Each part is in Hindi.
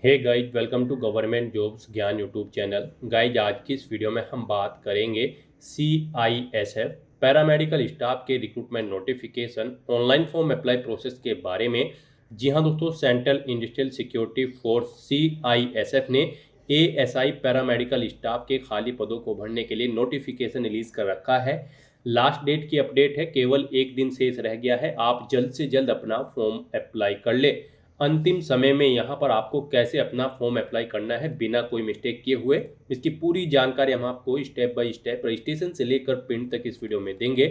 Hey guys, welcome to government jobs Gyan YouTube channel. Guys, आज की इस वीडियो में हम बात करेंगे CISF पैरामेडिकल स्टाफ के recruitment notification online form apply process के बारे में। जी हाँ दोस्तों, Central Industrial Security Force CISF ने ASI पैरामेडिकल स्टाफ के खाली पदों को भरने के लिए नोटिफिकेशन रिलीज कर रखा है। लास्ट डेट की अपडेट है, केवल एक दिन शेष रह गया है। आप जल्द से जल्द अपना फॉर्म अप्लाई कर ले। अंतिम समय में यहाँ पर आपको कैसे अपना फॉर्म अप्लाई करना है बिना कोई मिस्टेक किए हुए, इसकी पूरी जानकारी हम आपको स्टेप बाय स्टेप रजिस्ट्रेशन से लेकर प्रिंट तक इस वीडियो में देंगे।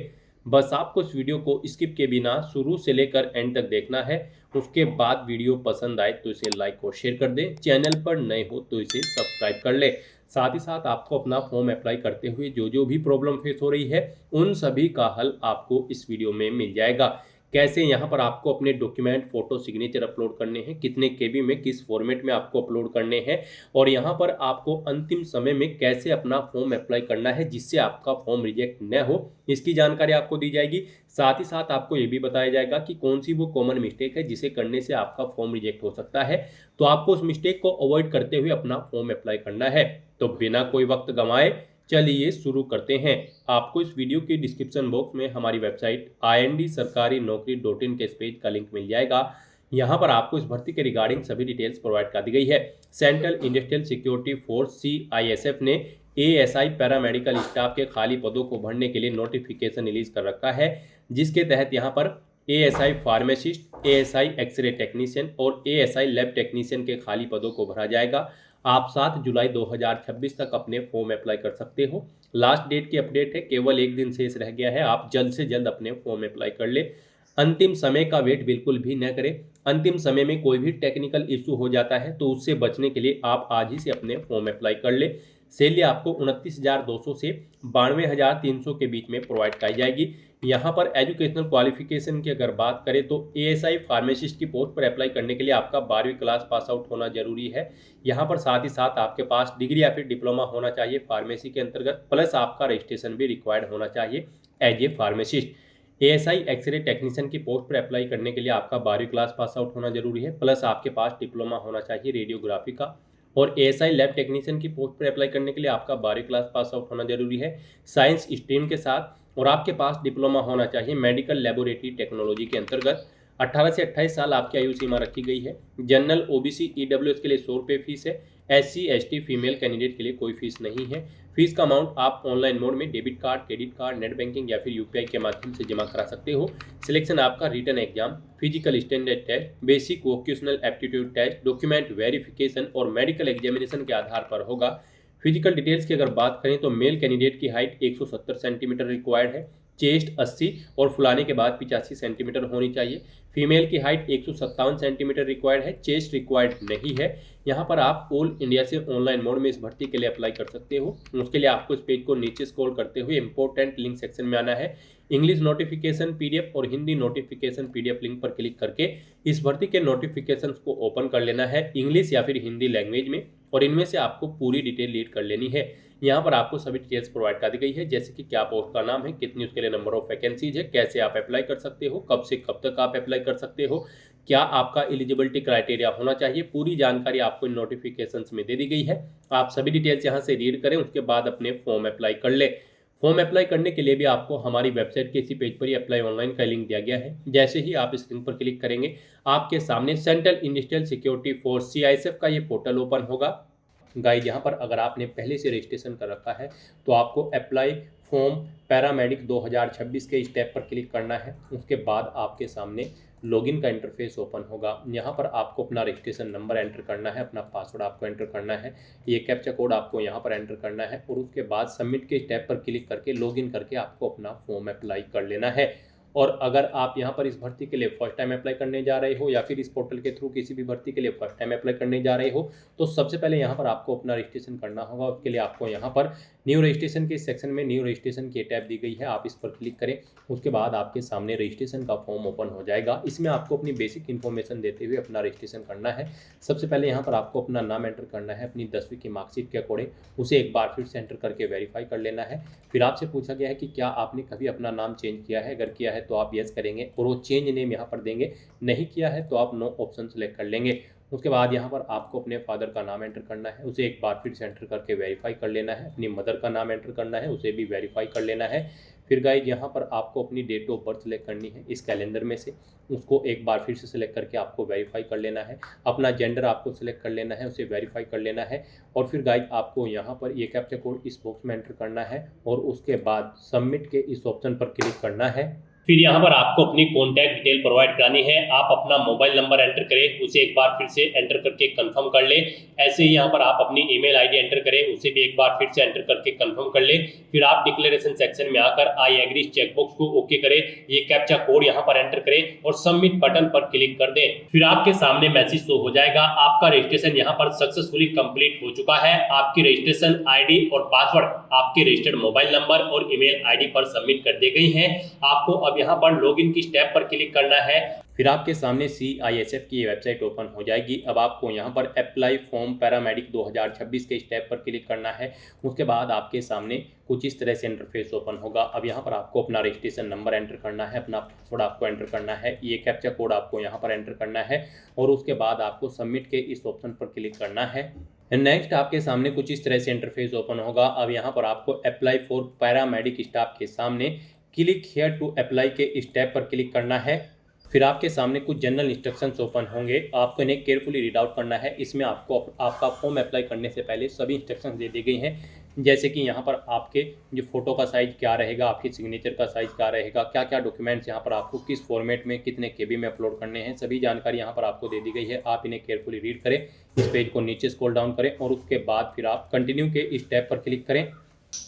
बस आपको इस वीडियो को स्किप के बिना शुरू से लेकर एंड तक देखना है। उसके बाद वीडियो पसंद आए तो इसे लाइक और शेयर कर दें। चैनल पर नए हो तो इसे सब्सक्राइब कर ले। साथ ही साथ आपको अपना फॉर्म अप्लाई करते हुए जो जो भी प्रॉब्लम फेस हो रही है उन सभी का हल आपको इस वीडियो में मिल जाएगा। कैसे यहाँ पर आपको अपने डॉक्यूमेंट, फोटो, सिग्नेचर अपलोड करने हैं, कितने केबी में, किस फॉर्मेट में आपको अपलोड करने हैं, और यहाँ पर आपको अंतिम समय में कैसे अपना फॉर्म अप्लाई करना है जिससे आपका फॉर्म रिजेक्ट न हो, इसकी जानकारी आपको दी जाएगी। साथ ही साथ आपको ये भी बताया जाएगा कि कौन सी वो कॉमन मिस्टेक है जिसे करने से आपका फॉर्म रिजेक्ट हो सकता है। तो आपको उस मिस्टेक को अवॉइड करते हुए अपना फॉर्म अप्लाई करना है। तो बिना कोई वक्त गंवाए चलिए शुरू करते हैं। आपको इस वीडियो के डिस्क्रिप्शन बॉक्स में हमारी वेबसाइट IND-sarkari-naukri.in के इस पेज का लिंक मिल जाएगा। यहाँ पर आपको इस भर्ती के रिगार्डिंग सभी डिटेल्स प्रोवाइड कर दी गई है। Central Industrial Security Force CISF ने ASI पैरामेडिकल स्टाफ के खाली पदों को भरने के लिए नोटिफिकेशन रिलीज कर रखा है, जिसके तहत यहाँ पर ASI pharmacist, ASI x-ray technician और ASI लैब टेक्नीशियन के खाली पदों को भरा जाएगा। आप 7 जुलाई 2026 तक अपने फॉर्म अप्लाई कर सकते हो। लास्ट डेट की अपडेट है, केवल एक दिन शेष रह गया है। आप जल्द से जल्द अपने फॉर्म अप्लाई कर ले। अंतिम समय का वेट बिल्कुल भी न करें। अंतिम समय में कोई भी टेक्निकल इशू हो जाता है तो उससे बचने के लिए आप आज ही से अपने फॉर्म अप्लाई कर ले। सैलरी आपको 29,200 से 92,300 के बीच में प्रोवाइड कराई जाएगी। यहाँ पर एजुकेशनल क्वालिफिकेशन की अगर बात करें तो ASI फार्मासिस्ट की पोस्ट पर अप्लाई करने के लिए आपका 12वीं क्लास पास आउट होना जरूरी है। यहाँ पर साथ ही साथ आपके पास डिग्री या फिर डिप्लोमा होना चाहिए फार्मेसी के अंतर्गत, प्लस आपका रजिस्ट्रेशन भी रिक्वायर्ड होना चाहिए as a pharmacist. ASI x-ray technician की पोस्ट पर अप्लाई करने के लिए आपका 12वीं क्लास पास आउट होना जरूरी है, प्लस आपके पास डिप्लोमा होना चाहिए रेडियोग्राफी का। और ASI लैब टेक्नीशियन की पोस्ट पर अप्लाई करने के लिए आपका 12वीं क्लास पास आउट होना जरूरी है साइंस स्ट्रीम के साथ, और आपके पास डिप्लोमा होना चाहिए मेडिकल लेबोरेटरी टेक्नोलॉजी के अंतर्गत। 18 से 28 साल आपकी आयु सीमा रखी गई है। जनरल, OBC, EWS के लिए 100 रुपये फीस है। SC ST फीमेल कैंडिडेट के लिए कोई फीस नहीं है। फीस का अमाउंट आप ऑनलाइन मोड में debit card, credit card, net banking या फिर UPI के माध्यम से जमा करा सकते हो। सिलेक्शन आपका written exam, physical standard test, basic vocational aptitude test, document verification और मेडिकल एग्जामिनेशन के आधार पर होगा। फिजिकल डिटेल्स की अगर बात करें तो मेल कैंडिडेट की हाइट 170 सेंटीमीटर रिक्वायर्ड है, चेस्ट 80 और फुलाने के बाद 85 सेंटीमीटर होनी चाहिए। फीमेल की हाइट 157 सेंटीमीटर रिक्वायर्ड है, चेस्ट रिक्वायर्ड नहीं है। यहाँ पर आप ऑल इंडिया से ऑनलाइन मोड में इस भर्ती के लिए अप्लाई कर सकते हो। उसके लिए आपको इस पेज को नीचे स्क्रॉल करते हुए इंपॉर्टेंट लिंक सेक्शन में आना है। इंग्लिश नोटिफिकेशन PDF और हिंदी नोटिफिकेशन PDF लिंक पर क्लिक करके इस भर्ती के नोटिफिकेशन को ओपन कर लेना है इंग्लिश या फिर हिंदी लैंग्वेज में, और इनमें से आपको पूरी डिटेल रीड कर लेनी है। यहाँ पर आपको सभी डिटेल्स प्रोवाइड कर दी गई है, जैसे कि क्या पोस्ट का नाम है, कितनी उसके लिए नंबर ऑफ वैकेंसीज है, कैसे आप अप्लाई कर सकते हो, कब से कब तक आप अप्लाई कर सकते हो, क्या आपका एलिजिबिलिटी क्राइटेरिया होना चाहिए। पूरी जानकारी आपको इन नोटिफिकेशंस में दे दी गई है। आप सभी डिटेल्स यहाँ से रीड करें, उसके बाद अपने फॉर्म अप्लाई कर ले। फॉर्म अप्लाई करने के लिए भी आपको हमारी वेबसाइट के इसी पेज पर ही अप्लाई ऑनलाइन का लिंक दिया गया है। जैसे ही आप इस लिंक पर क्लिक करेंगे आपके सामने central Industrial Security Force CISF का ये पोर्टल ओपन होगा। गाइड, यहाँ पर अगर आपने पहले से रजिस्ट्रेशन कर रखा है तो आपको अप्लाई फॉर्म पैरामेडिक 2026 के स्टेप पर क्लिक करना है। उसके बाद आपके सामने लॉगिन का इंटरफेस ओपन होगा। यहाँ पर आपको अपना रजिस्ट्रेशन नंबर एंटर करना है, अपना पासवर्ड आपको एंटर करना है, ये कैप्चा कोड आपको यहाँ पर एंटर करना है, और उसके बाद सबमिट के स्टेप पर क्लिक करके लॉगिन करके आपको अपना फॉर्म अप्लाई कर लेना है। और अगर आप यहाँ पर इस भर्ती के लिए फर्स्ट टाइम अप्लाई करने जा रहे हो या फिर इस पोर्टल के थ्रू किसी भी भर्ती के लिए फर्स्ट टाइम अप्लाई करने जा रहे हो तो सबसे पहले यहाँ पर आपको अपना रजिस्ट्रेशन करना होगा। उसके लिए आपको यहाँ पर न्यू रजिस्ट्रेशन के सेक्शन में न्यू रजिस्ट्रेशन की टैब दी गई है, आप इस पर क्लिक करें। उसके बाद आपके सामने रजिस्ट्रेशन का फॉर्म ओपन हो जाएगा। इसमें आपको अपनी बेसिक इन्फॉर्मेशन देते हुए अपना रजिस्ट्रेशन करना है। सबसे पहले यहाँ पर आपको अपना नाम एंटर करना है, अपनी 10वीं की मार्कशीट के अकॉर्डिंग उसे एक बार फिर से एंटर करके वेरीफाई कर लेना है। फिर आपसे पूछा गया है कि क्या आपने कभी अपना नाम चेंज किया है, अगर किया है तो आप यस करेंगे और वो चेंज नेम यहाँ पर देंगे, नहीं किया है तो आप नो ऑप्शन सेलेक्ट कर लेंगे। उसके बाद यहाँ पर आपको अपने फादर का नाम एंटर करना है, उसे एक बार फिर से एंटर करके वेरीफाई कर लेना है। अपनी मदर का नाम एंटर करना है, उसे भी वेरीफाई कर लेना है। फिर गाइज यहाँ पर आपको अपनी डेट ऑफ बर्थ सेलेक्ट करनी है इस कैलेंडर में से, उसको एक बार फिर से सिलेक्ट करके आपको वेरीफाई कर लेना है। अपना जेंडर आपको सिलेक्ट कर लेना है, उसे वेरीफाई कर लेना है। और फिर गाइज आपको यहाँ पर ये कैप्चा कोड इस बॉक्स में एंटर करना है और उसके बाद सबमिट के इस ऑप्शन पर क्लिक करना है। फिर यहाँ पर आपको अपनी कॉन्टैक्ट डिटेल प्रोवाइड करानी है। आप अपना मोबाइल नंबर एंटर करें, उसे एक बार फिर से एंटर करके कंफर्म कर लें। ऐसे ही यहाँ पर आप अपनी ईमेल आईडी एंटर करें, उसे भी एक बार फिर से एंटर करके कंफर्म कर लें। फिर आप डिक्लेरेशन सेक्शन में आकर आई एग्री चेकबॉक्स को ओके करें, ये कैप्चा कोड यहाँ पर एंटर करें और सबमिट बटन पर क्लिक कर दें। फिर आपके सामने मैसेज शो हो जाएगा, आपका रजिस्ट्रेशन यहाँ पर सक्सेसफुली कंप्लीट हो चुका है। आपकी रजिस्ट्रेशन आईडी और पासवर्ड आपके रजिस्टर्ड मोबाइल नंबर और ईमेल आईडी पर सबमिट कर दी गई है। आपको अब यहाँ पर लॉगिन की स्टेप पर क्लिक करना है। फिर आपके सामने CISF की वेबसाइट ओपन हो जाएगी। अब आपको यहाँ पर अप्लाई फॉर्म पैरामेडिक 2026 के स्टेप पर क्लिक करना है। उसके बाद आपके सामने कुछ इस तरह से इंटरफेस ओपन होगा। अब यहाँ पर आपको अपना रजिस्ट्रेशन नंबर एंटर करना है, अपना पासवर्ड आपको एंटर करना है, ये कैप्चा कोड आपको यहाँ पर एंटर करना है और उसके बाद आपको सबमिट के इस ऑप्शन पर क्लिक करना है। नेक्स्ट आपके सामने कुछ इस तरह से इंटरफेस ओपन होगा। अब यहाँ पर आपको अप्लाई फॉर पैरामेडिक स्टाफ के सामने क्लिक हियर टू अप्लाई के स्टेप पर क्लिक करना है। फिर आपके सामने कुछ जनरल इंस्ट्रक्शंस ओपन होंगे, आपको इन्हें केयरफुली रीड आउट करना है। इसमें आपको आपका फॉर्म अप्लाई करने से पहले सभी इंस्ट्रक्शंस दे दी गई हैं, जैसे कि यहाँ पर आपके जो फोटो का साइज़ क्या रहेगा, आपकी सिग्नेचर का साइज़ क्या रहेगा, क्या क्या डॉक्यूमेंट्स यहाँ पर आपको किस फॉर्मेट में कितने KB में अपलोड करने हैं, सभी जानकारी यहाँ पर आपको दे दी गई है। आप इन्हें केयरफुली रीड करें, इस पेज को नीचे स्क्रॉल डाउन करें और उसके बाद फिर आप कंटिन्यू के इस टैब पर क्लिक करें।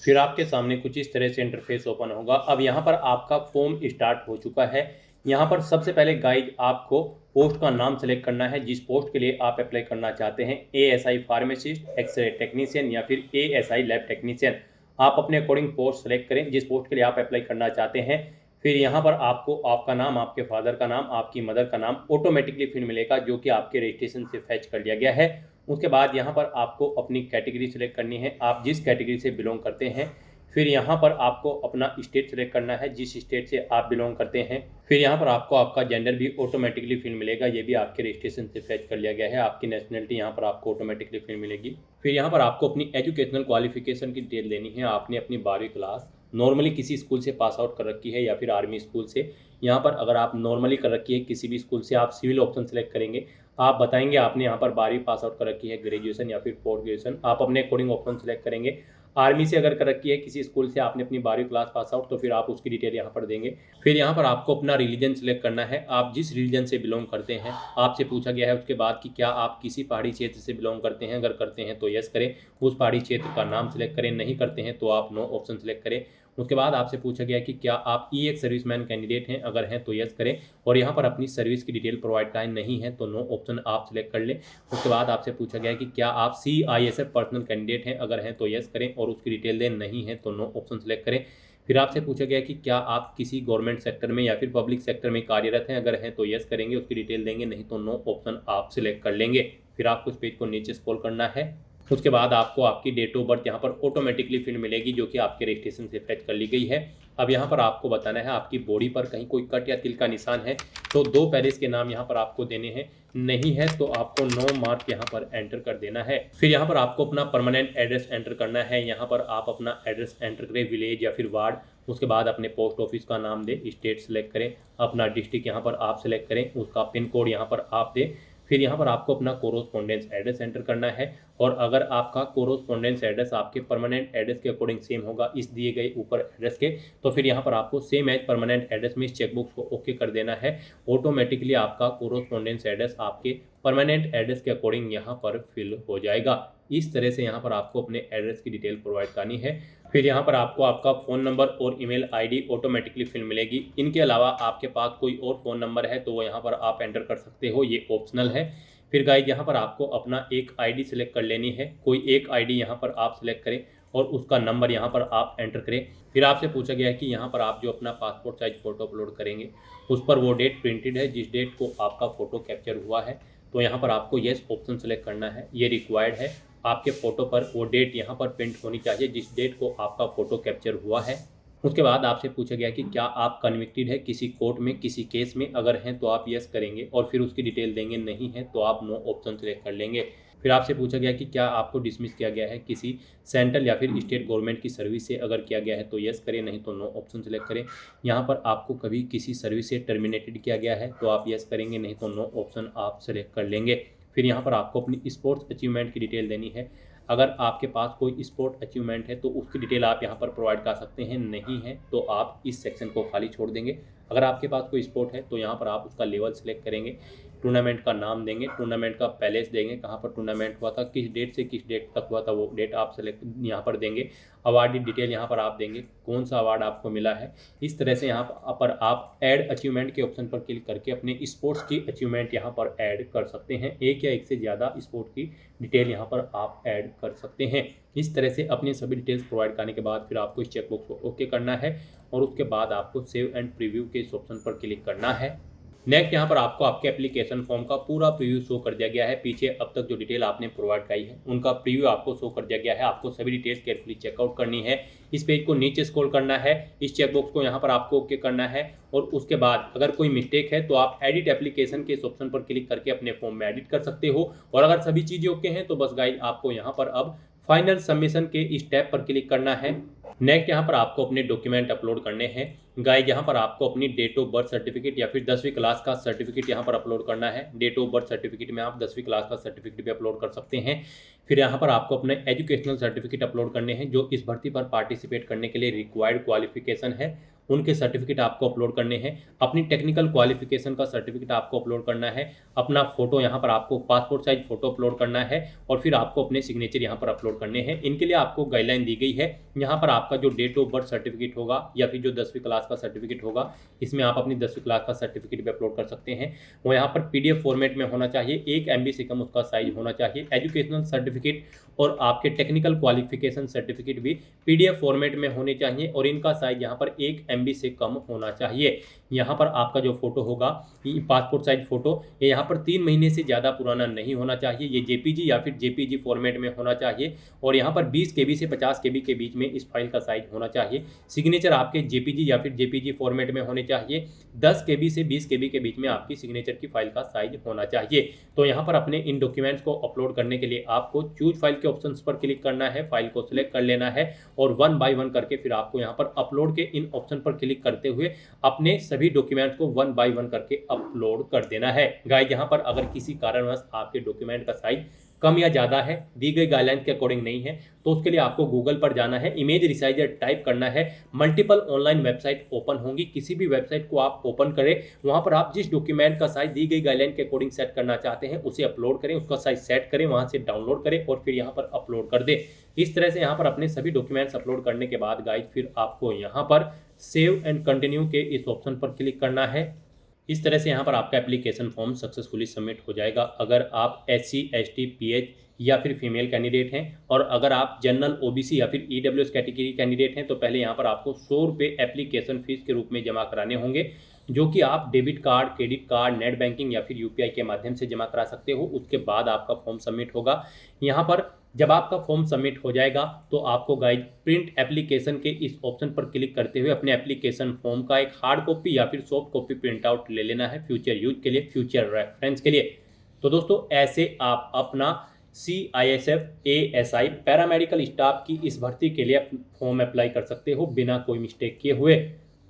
फिर आपके सामने कुछ इस तरह से इंटरफेस ओपन होगा। अब यहाँ पर आपका फॉर्म स्टार्ट हो चुका है। यहाँ पर सबसे पहले गाइड आपको पोस्ट का नाम सेलेक्ट करना है, जिस पोस्ट के लिए आप अप्लाई करना चाहते हैं, ASI फार्मासिस्ट, एक्सरे टेक्नीशियन या फिर ASI लैब टेक्नीशियन। आप अपने अकॉर्डिंग पोस्ट सेलेक्ट करें जिस पोस्ट के लिए आप अप्लाई करना चाहते हैं। फिर यहाँ पर आपको आपका नाम, आपके फादर का नाम, आपकी मदर का नाम ऑटोमेटिकली फिर मिलेगा, जो कि आपके रजिस्ट्रेशन से फैच कर लिया गया है। उसके बाद यहाँ पर आपको अपनी कैटेगरी सेलेक्ट करनी है, आप जिस कैटेगरी से बिलोंग करते हैं। फिर यहाँ पर आपको अपना स्टेट सेलेक्ट करना है, जिस स्टेट से आप बिलोंग करते हैं। फिर यहाँ पर आपको आपका जेंडर भी ऑटोमेटिकली फिर मिलेगा, ये भी आपके रजिस्ट्रेशन से फैच कर लिया गया है। आपकी नेशनलिटी यहाँ पर आपको ऑटोमेटिकली फिर मिलेगी। फिर यहाँ पर आपको अपनी एजुकेशनल क्वालिफिकेशन की डिटेल देनी है। आपने अपनी 12वीं क्लास नॉर्मली किसी स्कूल से पास आउट कर रखी है या फिर आर्मी स्कूल से। यहाँ पर अगर आप नॉर्मली कर रखी है किसी भी स्कूल से, आप सिविल ऑप्शन सेलेक्ट करेंगे। आप बताएंगे आपने यहाँ पर 12वीं पास आउट कर रखी है, ग्रेजुएशन या फिर पोस्ट ग्रेजुएशन, आप अपने अकॉर्डिंग ऑप्शन सेलेक्ट करेंगे। आर्मी से अगर कर रखी है किसी स्कूल से आपने अपनी 12वीं क्लास पास आउट, तो फिर आप उसकी डिटेल यहाँ पर देंगे। फिर यहाँ पर आपको अपना रिलीजन सेलेक्ट करना है, आप जिस रिलीजन से बिलोंग करते हैं। आपसे पूछा गया है उसके बाद कि क्या आप किसी पहाड़ी क्षेत्र से बिलोंग करते हैं, अगर करते हैं तो यस करें, उस पहाड़ी क्षेत्र का नाम सेलेक्ट करें, नहीं करते हैं तो आप नो ऑप्शन सेलेक्ट करें। उसके बाद आपसे पूछा गया कि क्या आप एक सर्विसमैन कैंडिडेट हैं, अगर हैं तो यस करें और यहाँ पर अपनी सर्विस की डिटेल प्रोवाइड कराएं, नहीं है तो नो ऑप्शन आप सिलेक्ट कर लें। उसके बाद आपसे पूछा गया कि क्या आप CISF पर्सनल कैंडिडेट हैं, अगर हैं तो यस करें और उसकी डिटेल दें, नहीं है तो नो ऑप्शन सेलेक्ट करें। फिर आपसे पूछा गया कि क्या आप किसी गवर्नमेंट सेक्टर में या फिर पब्लिक सेक्टर में कार्यरत हैं, अगर हैं तो यस करेंगे, उसकी डिटेल देंगे, नहीं तो नो ऑप्शन आप सिलेक्ट कर लेंगे। फिर आपको इस पेज को नीचे स्क्रॉल करना है। उसके बाद आपको आपकी डेट ऑफ बर्थ यहाँ पर ऑटोमेटिकली फिर मिलेगी, जो कि आपके रजिस्ट्रेशन से फैच कर ली गई है। अब यहाँ पर आपको बताना है आपकी बॉडी पर कहीं कोई कट या तिल का निशान है तो 2 पेरिस के नाम यहाँ पर आपको देने हैं, नहीं है तो आपको नो मार्क यहाँ पर एंटर कर देना है। फिर यहाँ पर आपको अपना परमानेंट एड्रेस एंटर करना है। यहाँ पर आप अपना एड्रेस एंटर करें, विलेज या फिर वार्ड। उसके बाद अपने पोस्ट ऑफिस का नाम दें, स्टेट सेलेक्ट करें, अपना डिस्ट्रिक्ट यहाँ पर आप सेलेक्ट करें, उसका पिन कोड यहाँ पर आप दें। फिर यहाँ पर आपको अपना कोरोस्पोंडेंस एड्रेस एंटर करना है और अगर आपका कोरोस्पोंडेंस एड्रेस आपके परमानेंट एड्रेस के अकॉर्डिंग सेम होगा इस दिए गए ऊपर एड्रेस के, तो फिर यहाँ पर आपको सेम एज परमानेंट एड्रेस में इस चेकबॉक्स को ओके कर देना है। ऑटोमेटिकली आपका कोरोस्पोंडेंस एड्रेस आपके परमानेंट एड्रेस के अकॉर्डिंग यहाँ पर फिल हो जाएगा। इस तरह से यहाँ पर आपको अपने एड्रेस की डिटेल प्रोवाइड करनी है। फिर यहाँ पर आपको आपका फ़ोन नंबर और ईमेल आईडी ऑटोमेटिकली फिल मिलेगी। इनके अलावा आपके पास कोई और फ़ोन नंबर है तो वो यहाँ पर आप एंटर कर सकते हो, ये ऑप्शनल है। फिर गाइस यहाँ पर आपको अपना एक आईडी सेलेक्ट कर लेनी है, कोई एक आईडी यहाँ पर आप सेलेक्ट करें और उसका नंबर यहाँ पर आप एंटर करें। फिर आपसे पूछा गया है कि यहाँ पर आप जो अपना पासपोर्ट साइज फ़ोटो अपलोड करेंगे उस पर वो डेट प्रिंटेड है जिस डेट को आपका फ़ोटो कैप्चर हुआ है, तो यहाँ पर आपको येस ऑप्शन सेलेक्ट करना है, ये रिक्वायर्ड है। आपके फ़ोटो पर वो डेट यहाँ पर प्रिंट होनी चाहिए जिस डेट को आपका फ़ोटो कैप्चर हुआ है। उसके बाद आपसे पूछा गया कि क्या आप कन्विक्टेड है किसी कोर्ट में किसी केस में, अगर हैं तो आप यस करेंगे और फिर उसकी डिटेल देंगे, नहीं है तो आप नो ऑप्शन सेलेक्ट कर लेंगे। फिर आपसे पूछा गया कि क्या आपको डिसमिस किया गया है किसी सेंट्रल या फिर स्टेट गवर्नमेंट की सर्विस से, अगर किया गया है तो यस करें, नहीं तो नो ऑप्शन सेलेक्ट करें। यहाँ पर आपको कभी किसी सर्विस से टर्मिनेटेड किया गया है तो आप यस करेंगे, नहीं तो नो ऑप्शन आप सेलेक्ट कर लेंगे। फिर यहाँ पर आपको अपनी स्पोर्ट्स अचीवमेंट की डिटेल देनी है। अगर आपके पास कोई स्पोर्ट अचीवमेंट है तो उसकी डिटेल आप यहाँ पर प्रोवाइड कर सकते हैं, नहीं है तो आप इस सेक्शन को खाली छोड़ देंगे। अगर आपके पास कोई स्पोर्ट है तो यहाँ पर आप उसका लेवल सेलेक्ट करेंगे, टूर्नामेंट का नाम देंगे, टूर्नामेंट का पैलेस देंगे, कहाँ पर टूर्नामेंट हुआ था, किस डेट से किस डेट तक हुआ था वो डेट आप सेलेक्ट यहाँ पर देंगे। अवार्डी डिटेल यहाँ पर आप देंगे, कौन सा अवार्ड आपको मिला है। इस तरह से यहाँ पर आप ऐड अचीवमेंट के ऑप्शन पर क्लिक करके अपने स्पोर्ट्स की अचीवमेंट यहाँ पर ऐड कर सकते हैं। एक या एक से ज़्यादा स्पोर्ट की डिटेल यहाँ पर आप ऐड कर सकते हैं। इस तरह से अपने सभी डिटेल्स प्रोवाइड करने के बाद फिर आपको इस चेकबॉक्स को ओके करना है और उसके बाद आपको सेव एंड प्रीव्यू के इस ऑप्शन पर क्लिक करना है। नेक्स्ट यहाँ पर आपको आपके एप्लीकेशन फॉर्म का पूरा प्रीव्यू शो कर दिया गया है। पीछे अब तक जो डिटेल आपने प्रोवाइड कराई है उनका प्रीव्यू आपको शो कर दिया गया है। आपको सभी डिटेल्स केयरफुली चेकआउट करनी है। इस पेज को नीचे स्क्रॉल करना है, इस चेकबॉक्स को यहाँ पर आपको ओके करना है और उसके बाद अगर कोई मिस्टेक है तो आप एडिट एप्लीकेशन के इस ऑप्शन पर क्लिक करके अपने फॉर्म में एडिट कर सकते हो। और अगर सभी चीज़ें ओके हैं तो बस गाइस आपको यहाँ पर अब फाइनल सबमिशन के इस टैब पर क्लिक करना है। नेक्स्ट यहाँ पर आपको अपने डॉक्यूमेंट अपलोड करने हैं। गाइस यहाँ पर आपको अपनी डेट ऑफ बर्थ सर्टिफिकेट या फिर 10वीं क्लास का सर्टिफिकेट यहाँ पर अपलोड करना है। डेट ऑफ बर्थ सर्टिफिकेट में आप 10वीं क्लास का सर्टिफिकेट भी अपलोड कर सकते हैं। फिर यहाँ पर आपको अपने एजुकेशनल सर्टिफिकेट अपलोड करने हैं जो इस भर्ती पर पार्टिसिपेट करने के लिए रिक्वायर्ड क्वालिफिकेशन है, उनके सर्टिफिकेट आपको अपलोड करने हैं। अपनी टेक्निकल क्वालिफिकेशन का सर्टिफिकेट आपको अपलोड करना है। अपना फोटो यहाँ पर आपको पासपोर्ट साइज फोटो अपलोड करना है और फिर आपको अपने सिग्नेचर यहाँ पर अपलोड करने हैं। इनके लिए आपको गाइडलाइन दी गई है। यहाँ पर आपका जो डेट ऑफ बर्थ सर्टिफिकेट होगा या फिर जो 10वीं क्लास का सर्टिफिकेट होगा, इसमें आप अपनी 10वीं क्लास का सर्टिफिकेट भी अपलोड कर सकते हैं। वो यहाँ पर PDF फॉर्मेट में होना चाहिए, 1 MB से कम उसका साइज होना चाहिए। एजुकेशनल सर्टिफिकेट और आपके टेक्निकल क्वालिफिकेशन सर्टिफिकेट भी PDF फॉर्मेट में होने चाहिए और इनका साइज यहाँ पर 1 MB से कम होना चाहिए। यहाँ पर आपका जो फोटो होगा, पासपोर्ट साइज फोटो, ये यहाँ पर 3 महीने से ज़्यादा पुराना नहीं होना चाहिए। ये JPG या फिर JPG फॉर्मेट में होना चाहिए और यहाँ पर 20 KB से 50 KB के बीच में इस फाइल का साइज होना चाहिए। सिग्नेचर आपके JPG या फिर JPG फॉर्मेट में होने चाहिए। 10 KB से 20 KB के बीच में आपकी सिग्नेचर की फाइल का साइज होना चाहिए। तो यहाँ पर अपने इन डॉक्यूमेंट्स को अपलोड करने के लिए आपको चूज फाइल के ऑप्शन पर क्लिक करना है, फाइल को सिलेक्ट कर लेना है और 1 बाय 1 करके फिर आपको यहाँ पर अपलोड के इन ऑप्शन पर क्लिक करते हुए अपने सभी डॉक्यूमेंट्स को 1 बाय 1 करके अपलोड कर देना है। गाइस यहाँ पर अगर किसी कारणवश आपके डॉक्यूमेंट का साइज कम या ज़्यादा है, दी गई गाइडलाइन के अकॉर्डिंग नहीं है, तो उसके लिए आपको गूगल पर जाना है, इमेज रिसाइजर टाइप करना है। मल्टीपल ऑनलाइन वेबसाइट ओपन होंगी, किसी भी वेबसाइट को आप ओपन करें, वहां पर आप जिस डॉक्यूमेंट का साइज दी गई गाइडलाइन के अकॉर्डिंग सेट करना चाहते हैं उसे अपलोड करें, उसका साइज सेट करें, वहां से डाउनलोड करें और फिर यहाँ पर अपलोड कर दें। इस तरह से यहाँ पर अपने सभी डॉक्यूमेंट्स अपलोड करने के बाद गाइस फिर आपको यहाँ पर सेव एंड कंटिन्यू के इस ऑप्शन पर क्लिक करना है। इस तरह से यहाँ पर आपका एप्लीकेशन फॉर्म सक्सेसफुली सबमिट हो जाएगा। अगर आप SC ST PH या फिर फीमेल कैंडिडेट हैं और अगर आप जनरल OBC या फिर EWS कैटेगरी कैंडिडेट हैं तो पहले यहाँ पर आपको 100 रुपये एप्लीकेशन फीस के रूप में जमा कराने होंगे, जो कि आप debit card, credit card, net banking या फिर UPI के माध्यम से जमा करा सकते हो। उसके बाद आपका फॉर्म सबमिट होगा। यहाँ पर जब आपका फॉर्म सबमिट हो जाएगा तो आपको गाइड प्रिंट एप्लीकेशन के इस ऑप्शन पर क्लिक करते हुए अपने एप्लीकेशन फॉर्म का एक हार्ड कॉपी या फिर सॉफ्ट कॉपी प्रिंट आउट ले लेना है फ्यूचर यूज के लिए, फ्यूचर रेफरेंस के लिए। तो दोस्तों ऐसे आप अपना CISF ASI पैरामेडिकल स्टाफ की इस भर्ती के लिए फॉर्म अप्लाई कर सकते हो बिना कोई मिस्टेक किए हुए।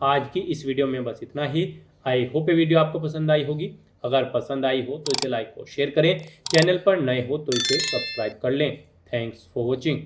आज की इस वीडियो में बस इतना ही। आई होप ये वीडियो आपको पसंद आई होगी। अगर पसंद आई हो तो इसे लाइक और शेयर करें, चैनल पर नए हो तो इसे सब्सक्राइब कर लें। Thanks for watching.